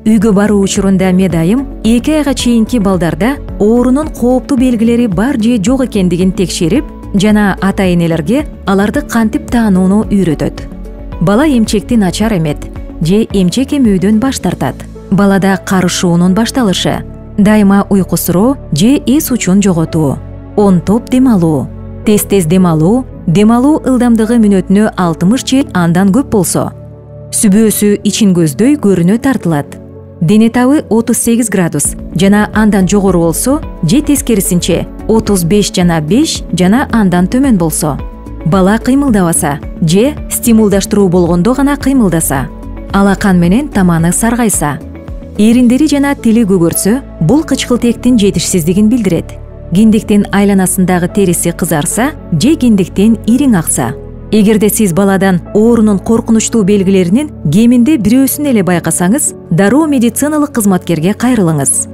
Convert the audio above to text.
Үйгө баруу учурунда медайым 2 айга чейинки балдарда оорунун кооптуу белгилери бар же жок экендигин текшерип жана ата-энелерге аларды кантип таанууну үйрөтөт. Бала эмчекти начар эмет же эмчек эмүүдөн баш тартат. Балада карышуунун башталышы, дайыма уйкусуроо же эс учун жоготуу, онтоп дем алуу, тез дем алуу ылдамдыгы мүнөтүнө 60 же андан көп болсо, сүбөөсү ичин көздөй көрүнө тартылат. Дене табы 38 градус жана андан жогору болсо же тескерисинче 35 жана 5 жана андан төмөн болсо, бала кыймылдабаса же стимулдаштыруу болгондо гана кыймылдаса, алакан менен таманы саргайса, эриндери жана тили көгөрсө, бул кычкылтектин жетишсиздигин билдирет. Киндиктин айланасындагы териси кызарса же киндиктен ириң акса. Эгерде сиз баладан оорунун коркунучтуу белгилеринин кеминде бирөөсүн эле байкасаңыз, дароо медициналык кызматкерге кайрылыңыз.